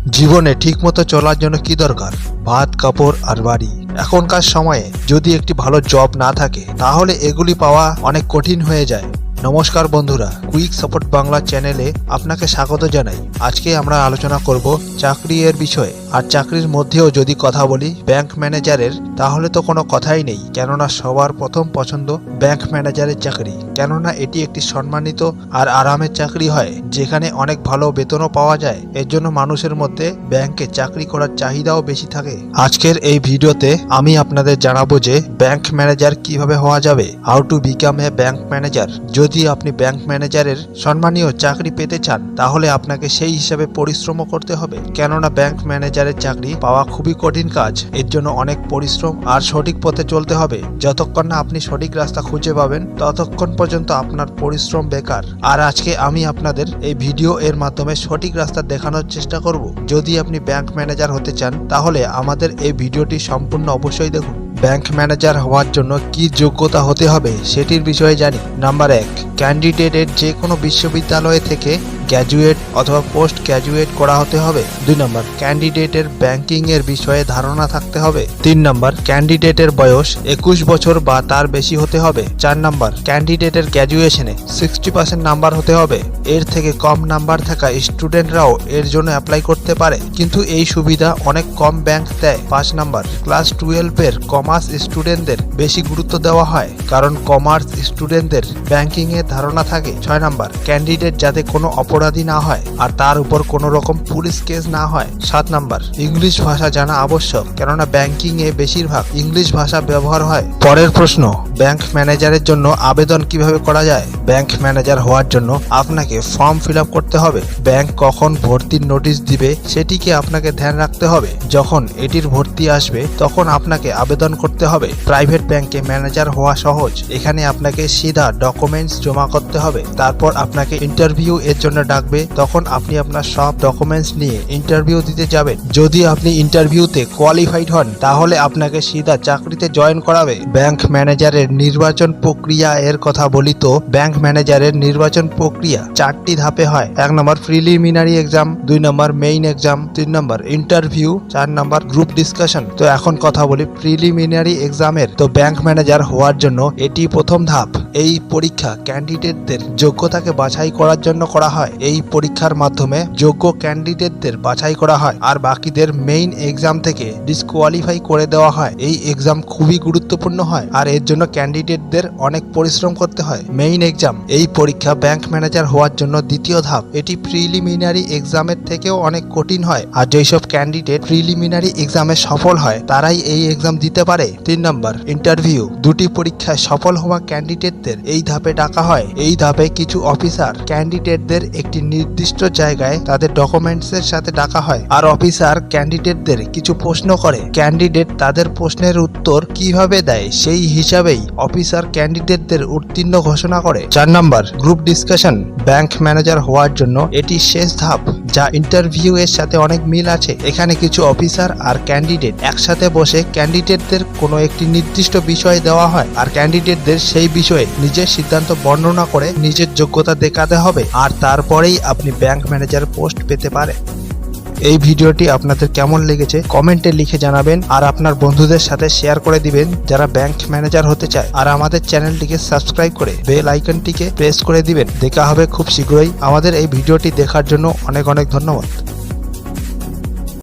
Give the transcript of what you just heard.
জীবনে ঠিকমতো চলার জন্য কি দরকার? ভাত, কাপড় আর বাড়ি। এখনকার সময়ে যদি একটি ভালো জব না থাকে তাহলে এগুলি পাওয়া অনেক কঠিন হয়ে যায়। নমস্কার বন্ধুরা, কুইক সাপোর্ট বাংলা চ্যানেলে আপনাকে স্বাগত জানাই। আজকে আমরা আলোচনা করব চাকরি এর বিষয়ে। আর চাকরির মধ্যেও যদি কথা বলি ব্যাংক ম্যানেজারের, তাহলে তো কোনো কথাই নেই, কেননা সবার প্রথম পছন্দ ব্যাংক ম্যানেজারের চাকরি। কেননা এটি একটি সম্মানিত আর আরামের চাকরি হয়, যেখানে অনেক ভালো বেতনও পাওয়া যায়। এর জন্য মানুষের মধ্যে ব্যাংকে চাকরি করার চাহিদাও বেশি থাকে। আজকের এই ভিডিওতে আমি আপনাদের জানাবো যে ব্যাংক ম্যানেজার কিভাবে হওয়া যাবে, how to become a bank manager. যদি আপনি ব্যাংক ম্যানেজারের সম্মানীয় চাকরি পেতে চান তাহলে আপনাকে সেই হিসাবে পরিশ্রমও করতে হবে, কেননা ব্যাংক ম্যানেজারের চাকরি পাওয়া খুবই কঠিন কাজ। এর জন্য অনেক পরিশ্রম আর সঠিক পথে চলতে হবে। যতক্ষণ না আপনি সঠিক রাস্তা খুঁজে পাবেন ততক্ষণ পর্যন্ত আপনার পরিশ্রম বেকার। আর আজকে আমি আপনাদের এই ভিডিও এর মাধ্যমে সঠিক রাস্তা দেখানোর চেষ্টা করব। যদি আপনি ব্যাংক ম্যানেজার হতে চান তাহলে আমাদের এই ভিডিওটি সম্পূর্ণ অবশ্যই দেখুন। ব্যাংক ম্যানেজার হওয়ার জন্য কি যোগ্যতা হতে হবে সেটির বিষয়ে জানি। নাম্বার 1, ক্যান্ডিডেটের যে কোনো বিশ্ববিদ্যালয় থেকে গ্র্যাজুয়েট অথবা পোস্ট গ্র্যাজুয়েট করা হতে হবে। 2 নম্বর, ক্যান্ডিডেটের ব্যাংকিং এর বিষয়ে ধারণা থাকতে হবে। 3 নম্বর, ক্যান্ডিডেটের বয়স 21 বছর বা তার বেশি হতে হবে। 4 নম্বর, ক্যান্ডিডেটের গ্র্যাজুয়েশনে 60% নাম্বার হতে হবে। এর থেকে কম নাম্বার থাকা স্টুডেন্টরাও এর জন্য অ্যাপ্লাই করতে পারে, কিন্তু এই সুবিধা অনেক কম ব্যাংক দেয়। 5 নম্বর, ক্লাস 12 এর কমার্স স্টুডেন্টদের বেশি গুরুত্ব দেওয়া হয়, কারণ কমার্স স্টুডেন্টদের ব্যাংকিং এর ধারণা থাকে। 6 নম্বর, ক্যান্ডিডেট যাতে কোনো অপরাধী না হয় আর তার উপর কোনো রকম পুলিশ কেস না হয়। 7 নম্বর, ইংলিশ ভাষা জানা আবশ্যক, কেননা ব্যাংকিং এ বেশিরভাগ ইংলিশ ভাষা ব্যবহার হয়। পরের প্রশ্ন, ব্যাংক ম্যানেজারের জন্য আবেদন কিভাবে করা যায়? ব্যাংক ম্যানেজার হওয়ার জন্য আপনাকে ফর্ম ফিল আপ করতে হবে। ব্যাংক কখন ভর্তির নোটিশ দিবে সেটিকে আপনাকে ধ্যান রাখতে হবে। যখন এটির ভর্তি আসবে তখন আপনাকে আবেদন করতে হবে। প্রাইভেট ব্যাংকে ম্যানেজার হওয়া সহজ। এখানে আপনাকে সিধা ডকুমেন্টস জমা করতে হবে, তারপর আপনাকে ইন্টারভিউ এর জন্য ডাকবে। তখন আপনি আপনার সব ডকুমেন্টস নিয়ে ইন্টারভিউ দিতে যাবেন। যদি আপনি ইন্টারভিউতে কোয়ালিফাইড হন তাহলে আপনাকে সিধা চাকরিতে জয়েন করাবে। ব্যাংক ম্যানেজারের নির্বাচন প্রক্রিয়া এর কথা বলি তো ব্যাংক ম্যানেজারের নির্বাচন প্রক্রিয়া 4টি ধাপে হয়। 1 নম্বর, প্রিলিমিনারি এক্সাম। 2 নম্বর, মেইন এক্সাম। 3 নম্বর, ইন্টারভিউ। 4 নম্বর, গ্রুপ ডিসকাশন। তো এখন কথা বলি প্রিলিমিনারি এক্সামের। তো ব্যাংক ম্যানেজার হওয়ার জন্য এটি প্রথম ধাপ। এই পরীক্ষা ক্যান্ডিডেটদের যোগ্যতাকে বাছাই করার জন্য করা হয়। এই পরীক্ষার মাধ্যমে যোগ্য ক্যান্ডিডেটদের বাছাই করা হয় আর বাকিদের মেইন এক্সাম থেকে ডিসকোয়ালিফাই করে দেওয়া হয়। এই এক্সাম খুবই গুরুত্বপূর্ণ হয় আর এর জন্য ক্যান্ডিডেটদের অনেক পরিশ্রম করতে হয়। মেইন এক্সাম, এই পরীক্ষা ব্যাংক ম্যানেজার হওয়ার জন্য দ্বিতীয় ধাপ। এটি প্রিলিমিনারি এক্সামের থেকেও অনেক কঠিন হয়, আর যেসব ক্যান্ডিডেট প্রিলিমিনারি এক্সামে সফল হয় তারাই এই এক্সাম দিতে পারে। 3 নম্বর, ইন্টারভিউ। 2টি পরীক্ষায় সফল হওয়া ক্যান্ডিডেটদের এই ধাপে ডাকা হয়। এই ধাপে কিছু অফিসার ক্যান্ডিডেটদের একটি নির্দিষ্ট জায়গায় তাদের ডকুমেন্টসের সাথে ডাকা হয়, আর অফিসার ক্যান্ডিডেটদের কিছু প্রশ্ন করে। ক্যান্ডিডেট তাদের প্রশ্নের উত্তর কিভাবে দেয় সেই হিসাবেই অফিসার ক্যান্ডিডেটদের উত্তীর্ণ ঘোষণা করে। 4 নম্বর, গ্রুপ ডিসকাশন। ব্যাংক ম্যানেজার হওয়ার জন্য এটি শেষ ধাপ, যা ইন্টারভিউ এর সাথে অনেক মিল আছে। এখানে কিছু অফিসার আর ক্যান্ডিডেট একসাথে বসে ক্যান্ডিডেটদের কোনো একটি নির্দিষ্ট বিষয় দেওয়া হয়, আর ক্যান্ডিডেটদের সেই বিষয়ে নিজের সিদ্ধান্ত বর্ণনা করে নিজের যোগ্যতা দেখাতে হবে, আর তারপরেই আপনি ব্যাংক ম্যানেজার পোস্ট পেতে পারেন। এই ভিডিওটি আপনাদের কেমন লেগেছে কমেন্টে লিখে জানাবেন, আর আপনার বন্ধুদের সাথে শেয়ার করে দিবেন যারা ব্যাংক ম্যানেজার হতে চায়। আর আমাদের চ্যানেলটিকে সাবস্ক্রাইব করে বেল আইকনটিকে প্রেস করে দিবেন। দেখা হবে খুব শীঘ্রই। আমাদের এই ভিডিওটি দেখার জন্য অনেক অনেক ধন্যবাদ।